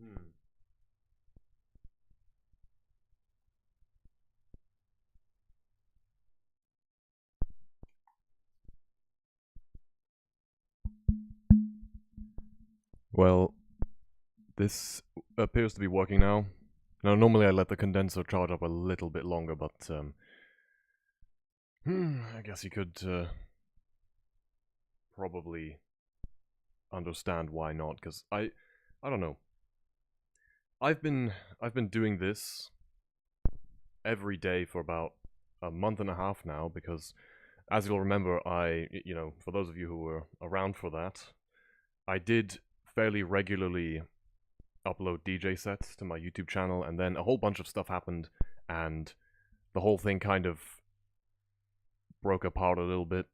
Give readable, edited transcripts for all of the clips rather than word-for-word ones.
Hmm. Well, this appears to be working now. Now, normally I let the condenser charge up a little bit longer, but I guess you could probably understand why not, because I don't know. I've been I've been doing this every day for about a month and a half now, because as you'll remember, for those of you who were around for that, I did fairly regularly upload DJ sets to my YouTube channel, and then a whole bunch of stuff happened, and the whole thing kind of broke apart a little bit.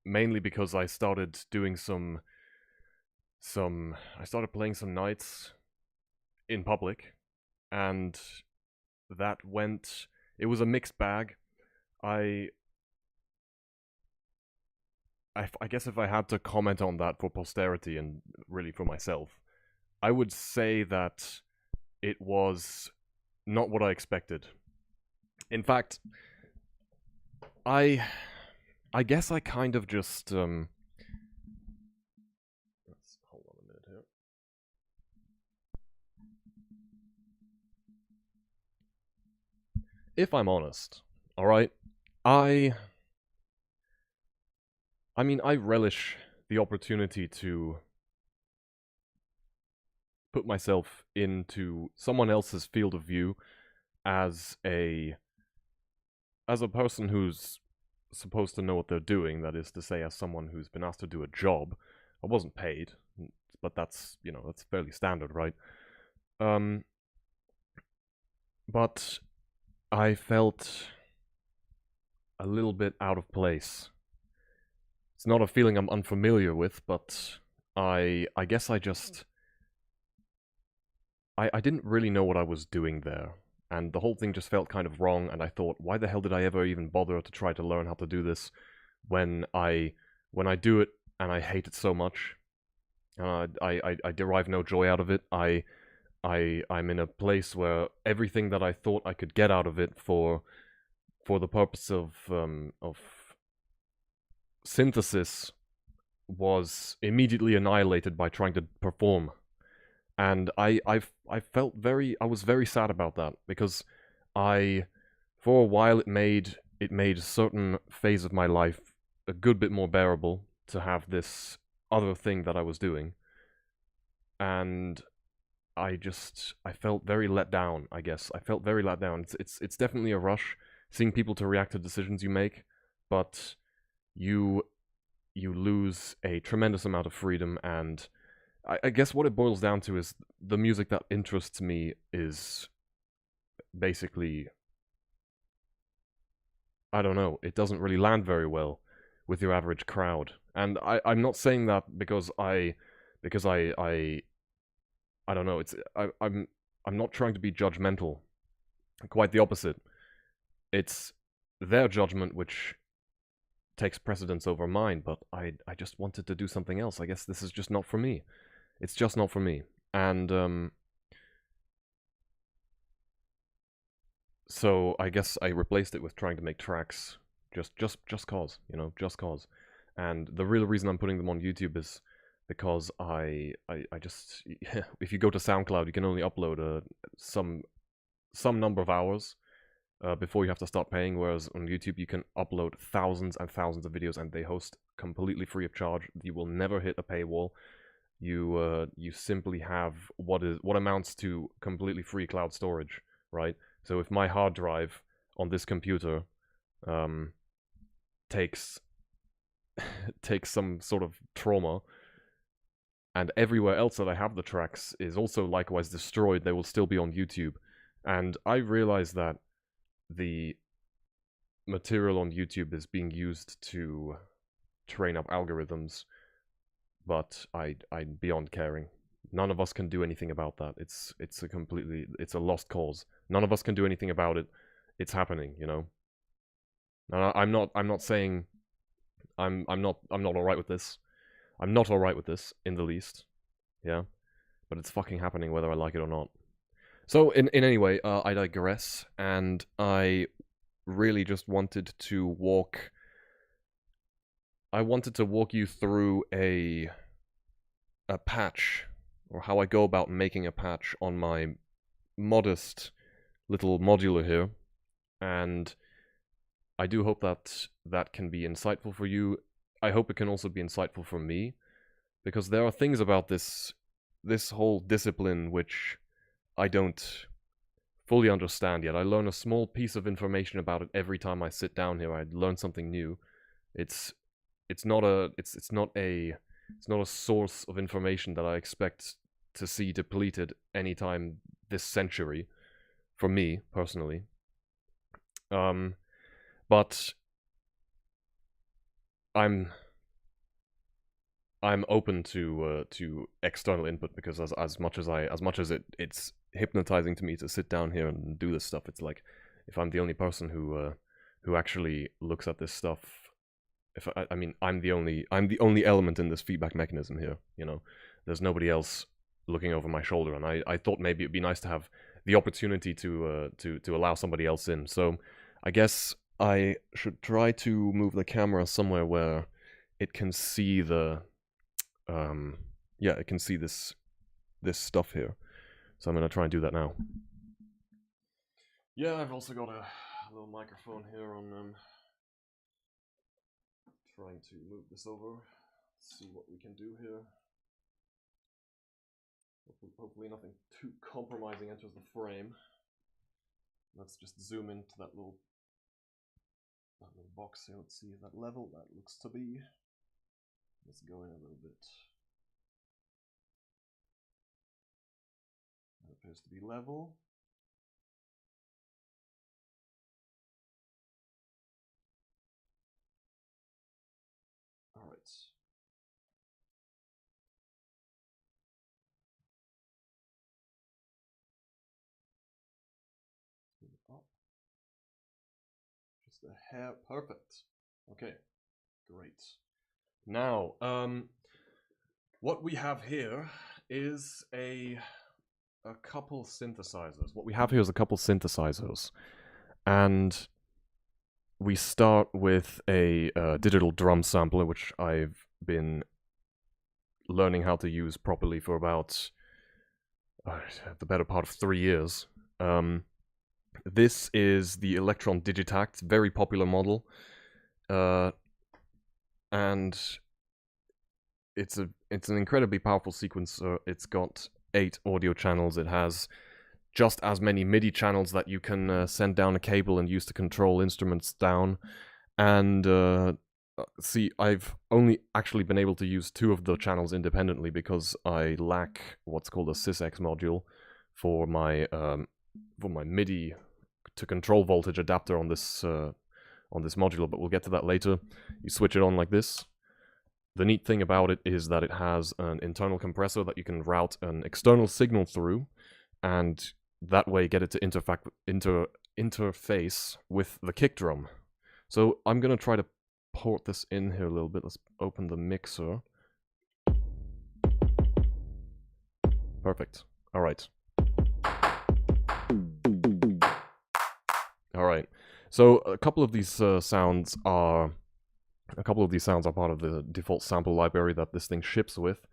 Mainly because I started doing I started playing some nights in public, and that went. It was a mixed bag. I I guess if I had to comment on that for posterity and really for myself, I would say that it was not what I expected. In fact, I I guess I kind of just let's hold on a minute here. If I'm honest, all right, I I mean I relish the opportunity to put myself into someone else's field of view as a person who's supposed to know what they're doing, that is to say, as someone who's been asked to do a job. I wasn't paid, but that's, that's fairly standard, right? Um, but I felt a little bit out of place. It's not a feeling I'm unfamiliar with, but I guess I didn't really know what I was doing there. And the whole thing just felt kind of wrong, and I thought, why the hell did I ever even bother to try to learn how to do this when I do it and I hate it so much? I derive no joy out of it. I'm in a place where everything that I thought I could get out of it for the purpose of synthesis was immediately annihilated by trying to perform. And I was very sad about that, because I for a while it made a certain phase of my life a good bit more bearable to have this other thing that I was doing. And I felt very let down, I guess. I felt very let down. It's definitely a rush seeing people to react to decisions you make, but you you lose a tremendous amount of freedom. And I guess what it boils down to is the music that interests me is basically, I don't know, it doesn't really land very well with your average crowd. And I'm not saying that because I don't know, I'm not trying to be judgmental. Quite the opposite. It's their judgment which takes precedence over mine, but I just wanted to do something else. I guess this is just not for me. It's just not for me. And so I guess I replaced it with trying to make tracks just cause, just cause. And the real reason I'm putting them on YouTube is because I just if you go to SoundCloud, you can only upload some number of hours before you have to start paying, whereas on YouTube you can upload thousands and thousands of videos, and they host completely free of charge. You will never hit a paywall. You simply have what amounts to completely free cloud storage, right? So if my hard drive on this computer um, takes takes some sort of trauma, and everywhere else that I have the tracks is also likewise destroyed, they will still be on YouTube. And I realize that the material on YouTube is being used to train up algorithms, but I'm beyond caring. None of us can do anything about that. It's a lost cause. None of us can do anything about it. It's happening, And I'm not saying I'm not all right with this. I'm not all right with this in the least. Yeah. but it's fucking happening whether I like it or not. So, in any way, I digress, and I really just wanted to walk... I wanted to walk you through a patch, or how I go about making a patch on my modest little modular here, and I do hope that that can be insightful for you. I hope it can also be insightful for me, because there are things about this whole discipline which I don't fully understand yet. I learn a small piece of information about it every time I sit down here. I learn something new. It's not a source of information that I expect to see depleted anytime this century, for me personally. But I'm open to external input, because as much as it's hypnotizing to me to sit down here and do this stuff, it's like if I'm the only person who actually looks at this stuff, I mean I'm the only element in this feedback mechanism here, you know. There's nobody else looking over my shoulder, and I thought maybe it'd be nice to have the opportunity to allow somebody else in. So I guess I should try to move the camera somewhere where it can see the yeah, it can see this stuff here. So I'm gonna try and do that now. Yeah, I've also got a little microphone here on trying to move this over. See what we can do here. Hopefully nothing too compromising enters the frame. Let's just zoom into that little box here. Let's see that level. That looks to be. Let's go in a little bit. That appears to be level. All right. Up. Just a hair. Perfect. Okay. Great. Now, what we have here is a couple synthesizers. What we have here is a couple synthesizers, and we start with a digital drum sampler, which I've been learning how to use properly for about the better part of 3 years. This is the Electron Digitact, very popular model, and it's an incredibly powerful sequencer. It's got 8 audio channels. It has just as many MIDI channels that you can send down a cable and use to control instruments down. And see, I've only actually been able to use 2 of the channels independently because I lack what's called a sysx module for my MIDI to control voltage adapter on this modular, but we'll get to that later. You switch it on like this. The neat thing about it is that it has an internal compressor that you can route an external signal through, and that way get it to interface with the kick drum. So I'm gonna try to port this in here a little bit. Let's open the mixer. Perfect. All right. All right. So a couple of these sounds are part of the default sample library that this thing ships with.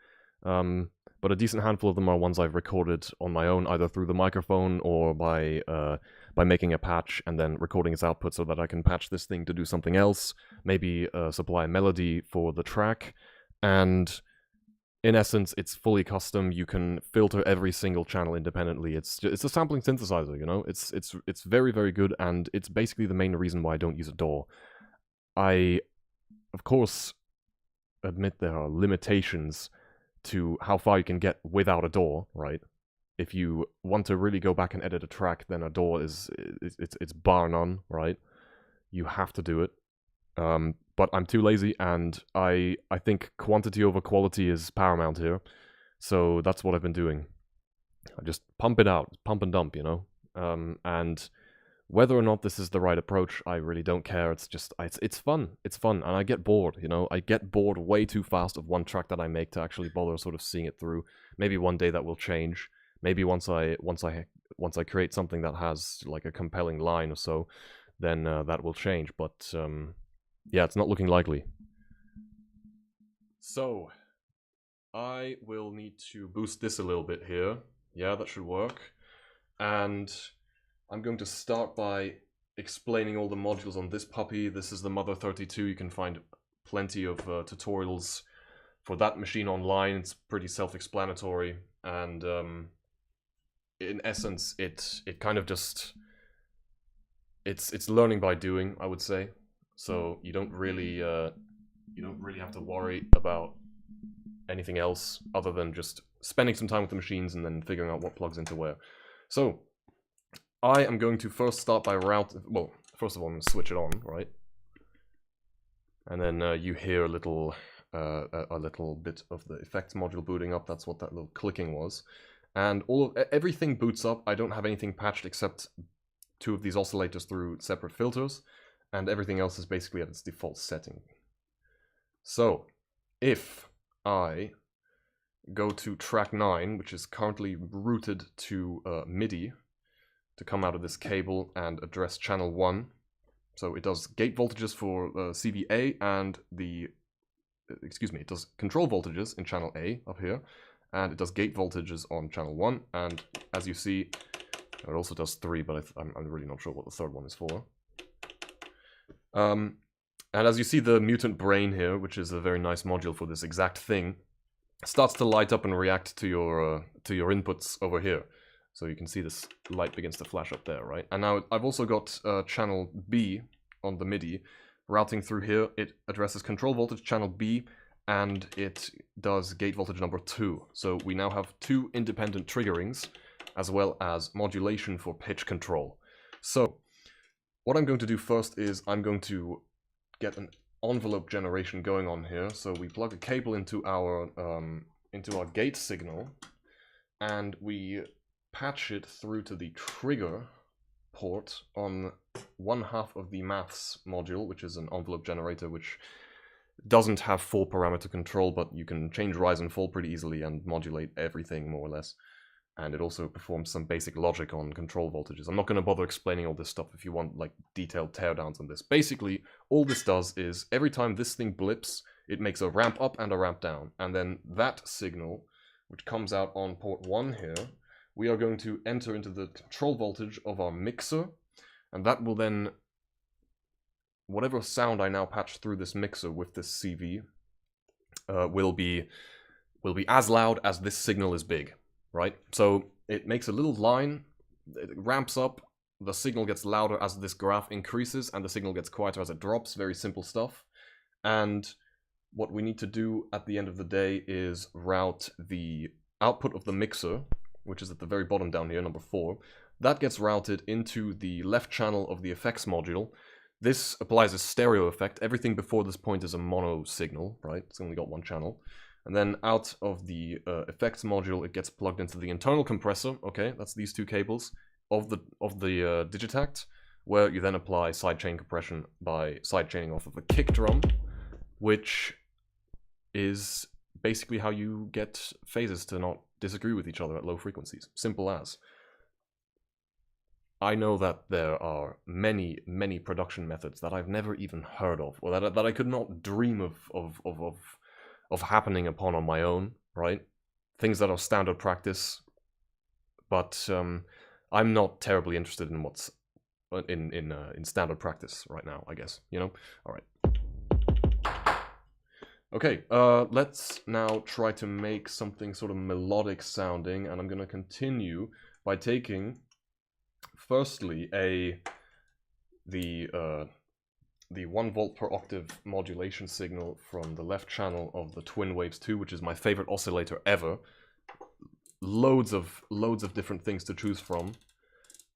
But a decent handful of them are ones I've recorded on my own, either through the microphone or by making a patch and then recording its output so that I can patch this thing to do something else, maybe supply a melody for the track. And in essence, it's fully custom. You can filter every single channel independently. It's a sampling synthesizer, you know? It's very, very good, and it's basically the main reason why I don't use a DAW. I, of course, admit there are limitations to how far you can get without a DAW, right? If you want to really go back and edit a track, then a DAW it's bar none, right? You have to do it. But I'm too lazy, and I think quantity over quality is paramount here. So that's what I've been doing. I just pump it out, pump and dump, you know? And Whether or not this is the right approach, I really don't care. It's just, it's fun. It's fun, and I get bored, you know? I get bored way too fast of one track that I make to actually bother sort of seeing it through. Maybe one day that will change. Maybe once I create something that has, like, a compelling line or so, then that will change. But, yeah, it's not looking likely. So, I will need to boost this a little bit here. Yeah, that should work. And I'm going to start by explaining all the modules on this puppy. This is the Mother 32. You can find plenty of tutorials for that machine online. It's pretty self-explanatory, and in essence, it kind of just it's learning by doing, I would say. So you don't really have to worry about anything else other than just spending some time with the machines and then figuring out what plugs into where. So I am going to first start by well, first of all, I'm going to switch it on, right? And then you hear a little bit of the effects module booting up. That's what that little clicking was. And everything boots up. I don't have anything patched except 2 of these oscillators through separate filters, and everything else is basically at its default setting. So if I go to track 9, which is currently routed to MIDI to come out of this cable and address channel 1. So it does gate voltages for CVA and it does control voltages in channel A up here, and it does gate voltages on channel 1, and as you see, it also does 3, but I'm really not sure what the third one is for. And as you see, the mutant brain here, which is a very nice module for this exact thing, starts to light up and react to your inputs over here. So you can see this light begins to flash up there, right? And now I've also got channel B on the MIDI routing through here. It addresses control voltage channel B, and it does gate voltage number 2. So we now have 2 independent triggerings, as well as modulation for pitch control. So what I'm going to do first is I'm going to get an envelope generation going on here. So we plug a cable into our gate signal, and we patch it through to the trigger port on 1/2 of the maths module, which is an envelope generator, which doesn't have full parameter control, but you can change rise and fall pretty easily and modulate everything more or less. And it also performs some basic logic on control voltages. I'm not going to bother explaining all this stuff if you want like detailed teardowns on this. Basically, all this does is every time this thing blips, it makes a ramp up and a ramp down. And then that signal, which comes out on port 1 here, we are going to enter into the control voltage of our mixer, and that will then, whatever sound I now patch through this mixer with this CV, will be as loud as this signal is big, right? So it makes a little line, it ramps up, the signal gets louder as this graph increases, and the signal gets quieter as it drops. Very simple stuff. And what we need to do at the end of the day is route the output of the mixer, which is at the very bottom down here, number 4. That gets routed into the left channel of the effects module. This applies a stereo effect. Everything before this point is a mono signal, right? It's only got 1 channel. And then out of the effects module, it gets plugged into the internal compressor. Okay, that's these 2 cables of the Digitact, where you then apply sidechain compression by sidechaining off of a kick drum, which is basically how you get phases to not disagree with each other at low frequencies. Simple as. I know that there are many, many production methods that I've never even heard of, or that I could not dream of happening upon on my own, right? Things that are standard practice, but I'm not terribly interested in what's in standard practice right now, I guess, you know? All right. Okay, let's now try to make something sort of melodic sounding, and I'm going to continue by taking, firstly, the 1 volt per octave modulation signal from the left channel of the Twin Waves 2, which is my favorite oscillator ever. Loads of different things to choose from.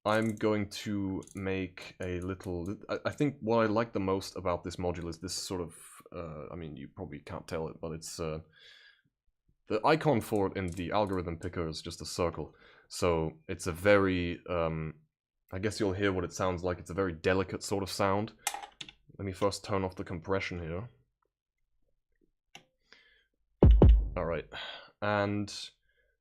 I'm going to make a little... I think what I like the most about this module is this sort of... I mean, you probably can't tell it, but it's... the icon for it in the algorithm picker is just a circle. So it's a very I guess you'll hear what it sounds like. It's a very delicate sort of sound. Let me first turn off the compression here. Alright, and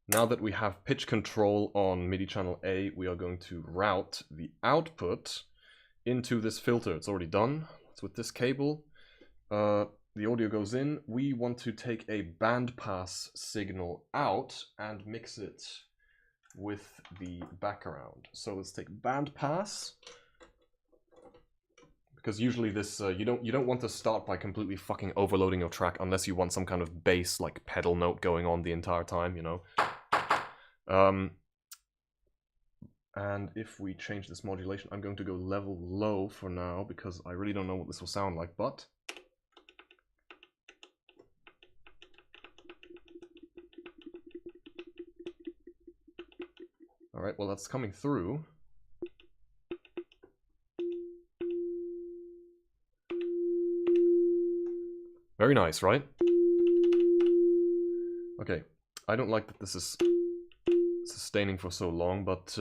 now that we have pitch control on MIDI channel A, we are going to route the output into this filter. It's already done. It's with this cable. The audio goes in. We want to take a bandpass signal out and mix it with the background. So let's take bandpass, because usually this you don't want to start by completely fucking overloading your track unless you want some kind of bass like pedal note going on the entire time, you know. And if we change this modulation, I'm going to go level low for now because I really don't know what this will sound like, but alright, well that's coming through. Very nice, right? Okay, I don't like that this is sustaining for so long, but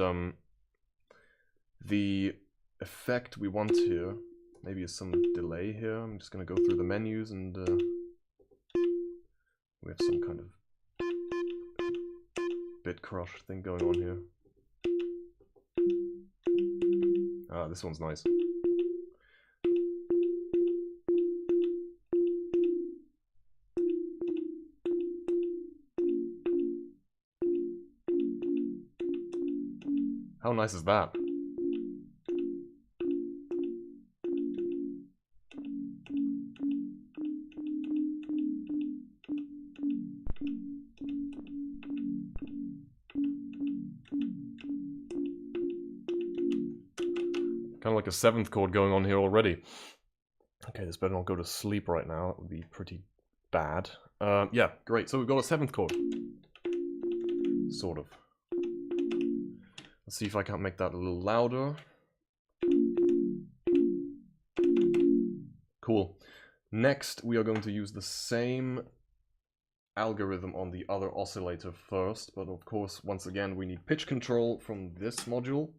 the effect we want here, maybe is some delay here. I'm just gonna go through the menus and we have some kind of bit crush thing going on here. Ah, this one's nice. How nice is that? Kind of like a 7th chord going on here already. Okay, this better not go to sleep right now. It would be pretty bad. Yeah, great. So we've got a 7th chord. Sort of. Let's see if I can't make that a little louder. Cool. Next, we are going to use the same algorithm on the other oscillator first, but of course, once again, we need pitch control from this module.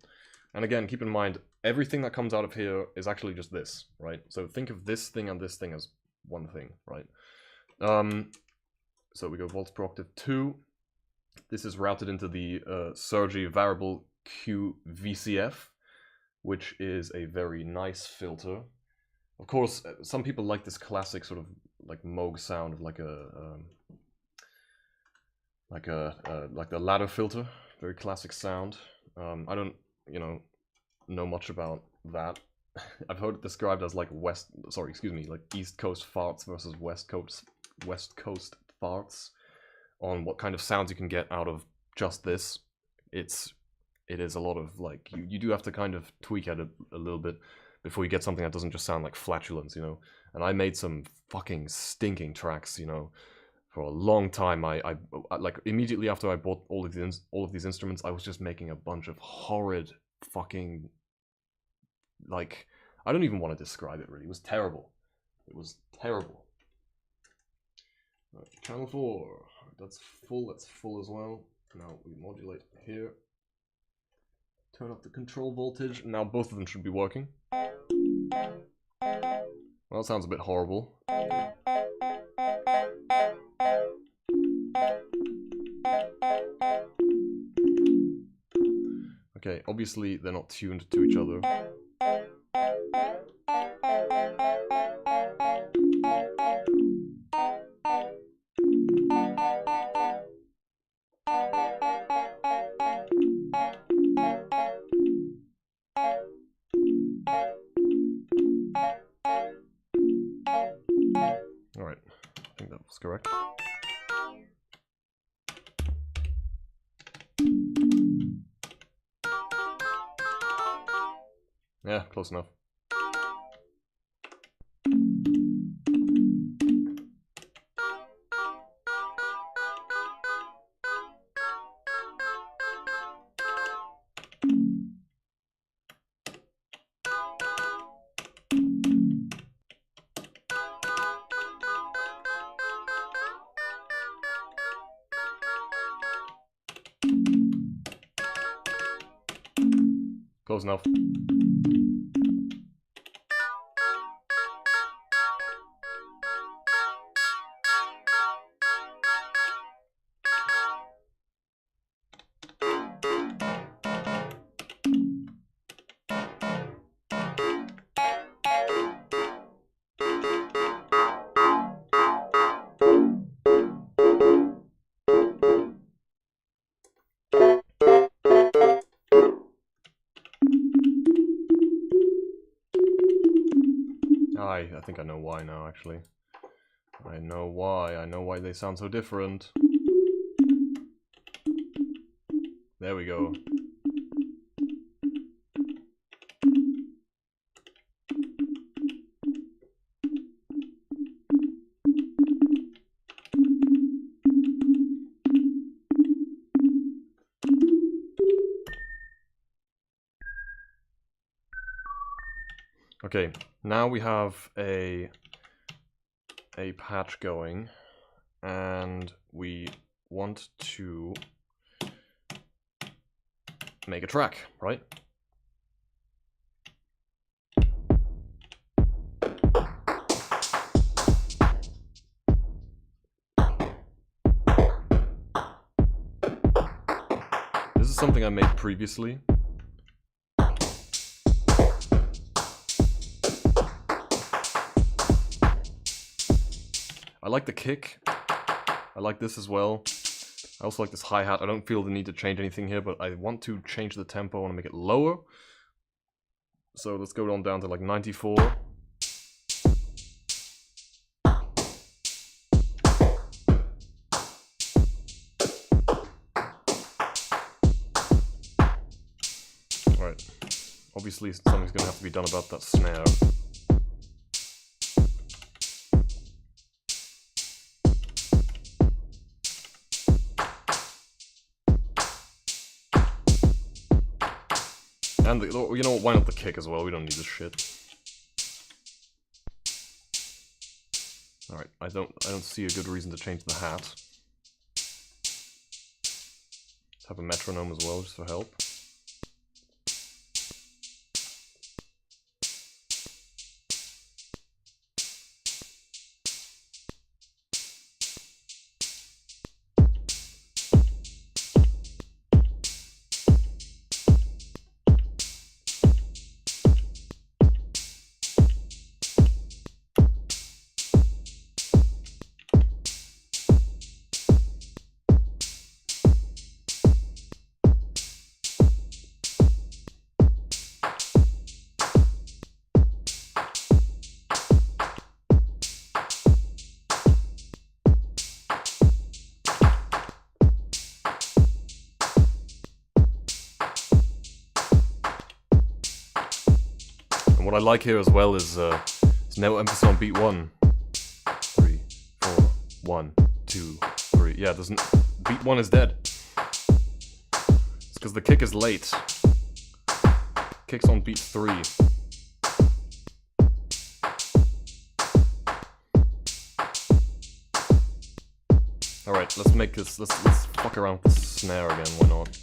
And again, keep in mind, everything that comes out of here is actually just this, right? So think of this thing and this thing as one thing, right? So we go volts per octave 2. This is routed into the Sergi variable Q VCF, which is a very nice filter. Of course, some people like this classic sort of like Moog sound of like the ladder filter, very classic sound. I don't, know much about that. I've heard it described as like like East Coast farts versus West Coast farts on what kind of sounds you can get out of just this. It is a lot of like you do have to kind of tweak at it a little bit before you get something that doesn't just sound like flatulence, And I made some fucking stinking tracks, for a long time. I like immediately after I bought all of these instruments, I was just making a bunch of horrid fucking, like, I don't even want to describe it really. It was terrible. It was terrible. Right, channel 4. That's full as well. Now we modulate here. Turn up the control voltage. Now both of them should be working. Well, that sounds a bit horrible. Okay, obviously they're not tuned to each other. Alright, I think that was correct. Yeah, close enough. Close enough. I think I know why now, actually. I know why they sound so different. There we go. Okay, now we have a patch going, and we want to make a track, right? This is something I made previously. I like the kick. I like this as well. I also like this hi-hat. I don't feel the need to change anything here, but I want to change the tempo. I want to make it lower. So let's go on down to like 94. Alright. Obviously something's going to have to be done about that snare. And the, you know what, why not the kick as well? We don't need this shit. Alright, I don't see a good reason to change the hat. Let's have a metronome as well, just for help. What I like here as well is there's no emphasis on beat 1. 3, 4, 1, 2, 3. Yeah, beat 1 is dead. It's because the kick is late. Kick's on beat 3. Alright, let's make this, let's fuck around with the snare again, why not?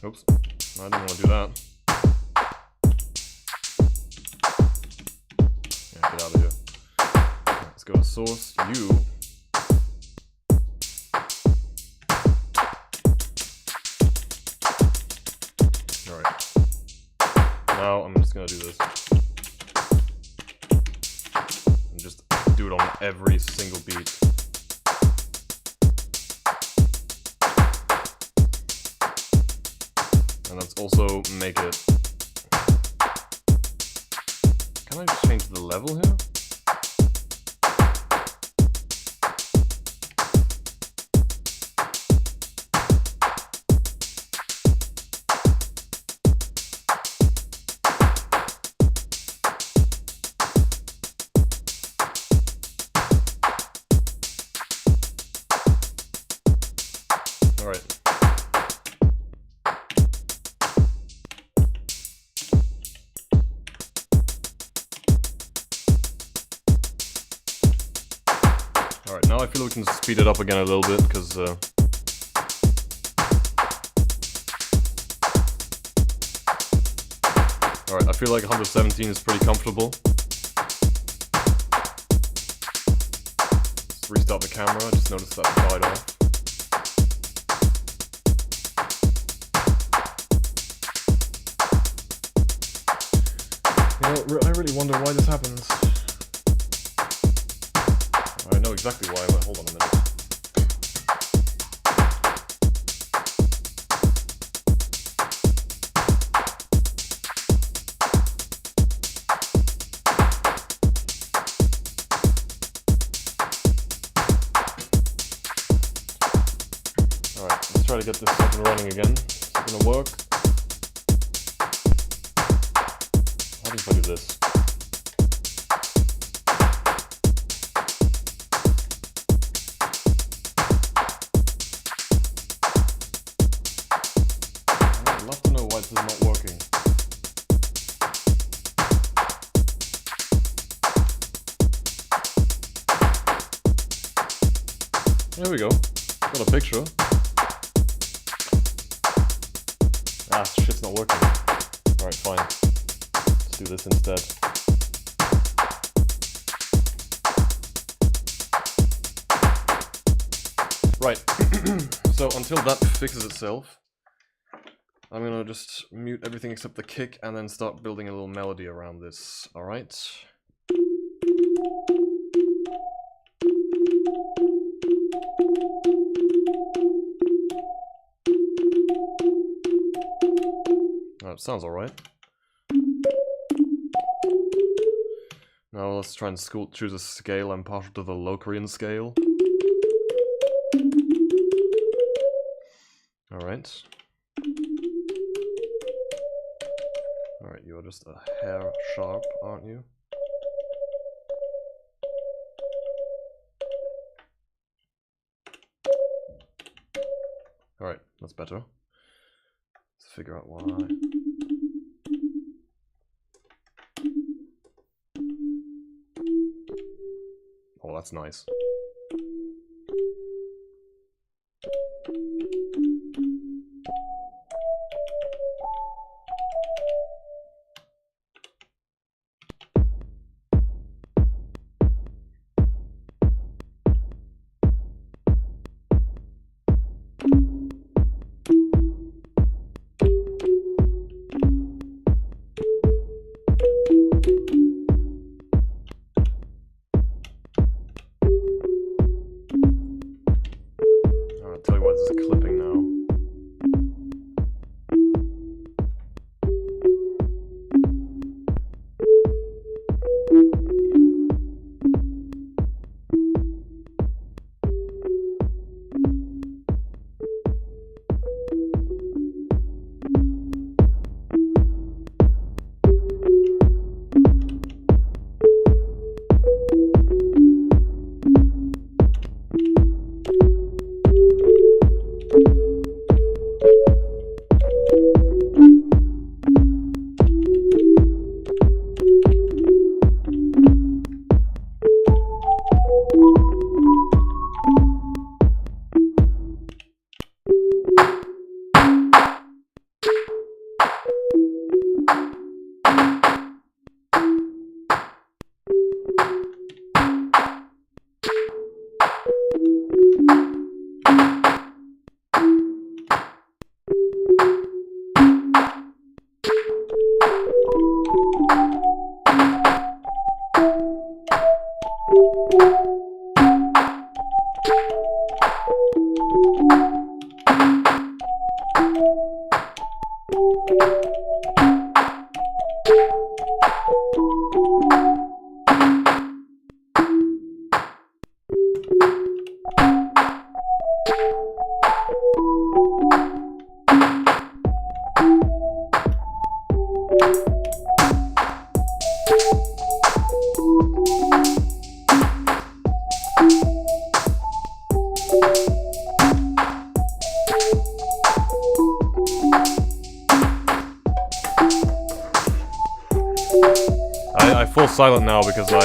Oops, I didn't want to do that. Yeah, get out of here. Right, let's go to source, U. now I'm just gonna do this. And just do it on every single beat. And let's also make it... Can I just change the level here? Alright. Alright, now I feel we can speed it up again a little bit, because alright, I feel like 117 is pretty comfortable. Let's restart the camera, I just noticed that died off. You know, I really wonder why this happens. I know exactly why, but hold on a minute. Alright, let's try to get this up and running again. Is it gonna work? How do I do this? I'd love to know why this is not working. There we go. Got a picture. Ah, shit's not working. Alright, fine. Let's do this instead. Right. So until that fixes itself, I'm gonna just mute everything except the kick and then start building a little melody around this. Alright. That sounds alright. Now let's try and choose a scale. I'm partial to the Locrian scale. Alright. Alright, you're just a hair sharp, aren't you? Alright, that's better. Let's figure out why. Oh, that's nice. I fall silent now because I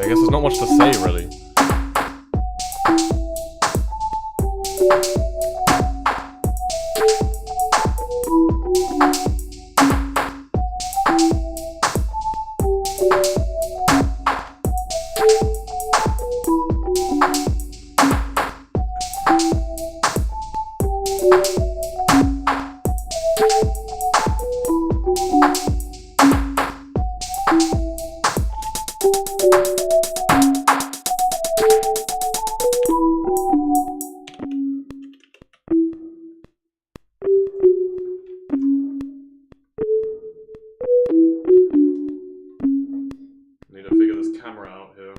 guess there's not much to say, really. Need to figure this camera out here.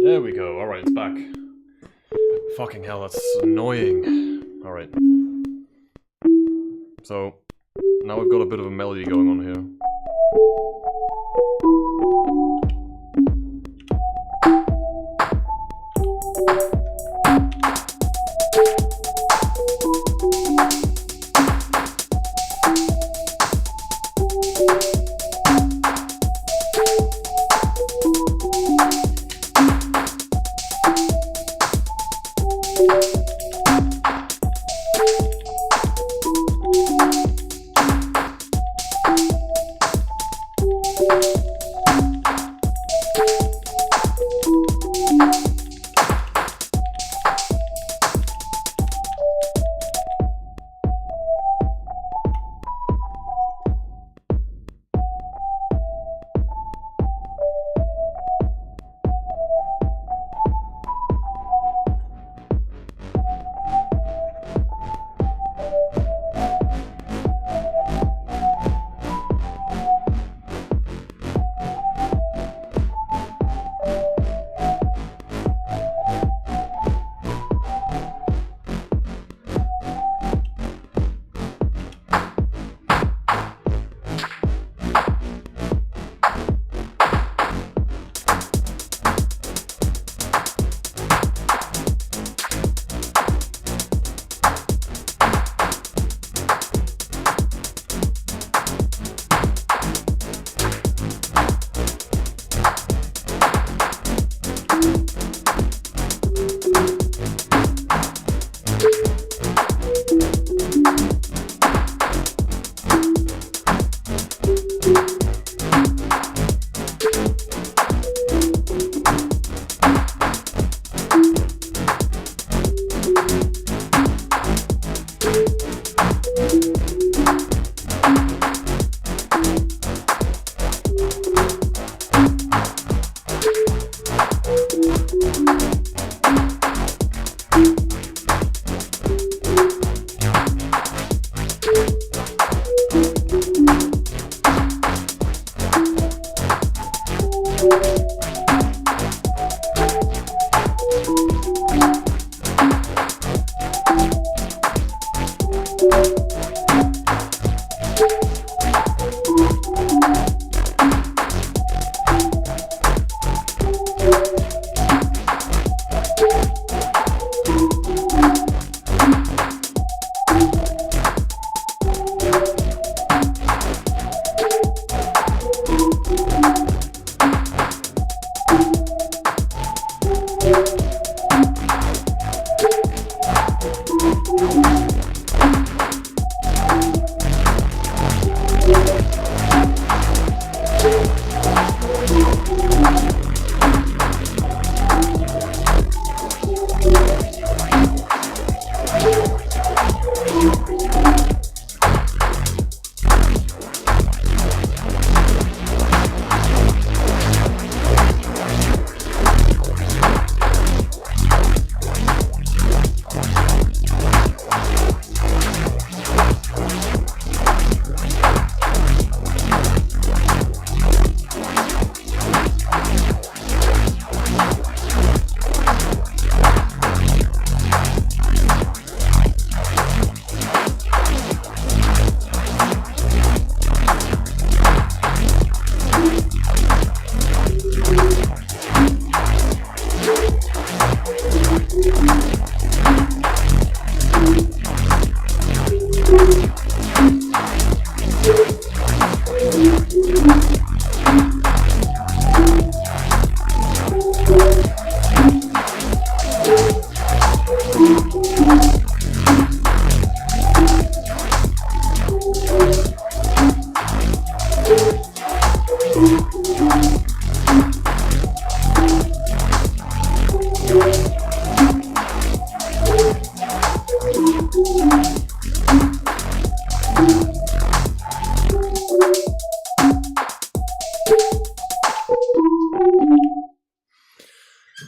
There we go, alright, it's back. Fucking hell, that's annoying. Alright. So, now we've got a bit of a melody going on here.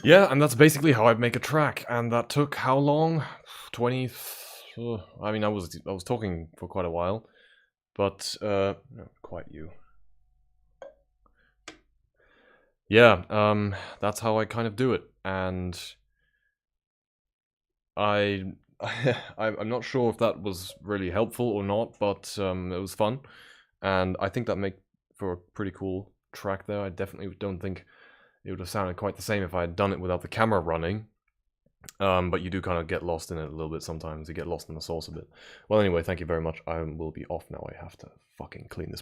Yeah, and that's basically how I make a track, and that took how long? 20... I mean, I was talking for quite a while, but, no, quite you. Yeah, that's how I kind of do it, and I'm not sure if that was really helpful or not, but it was fun, and I think that made for a pretty cool track there. I definitely don't think it would have sounded quite the same if I had done it without the camera running, but you do kind of get lost in it a little bit sometimes. You get lost in the sauce a bit. Well, anyway, thank you very much. I will be off now. I have to fucking clean this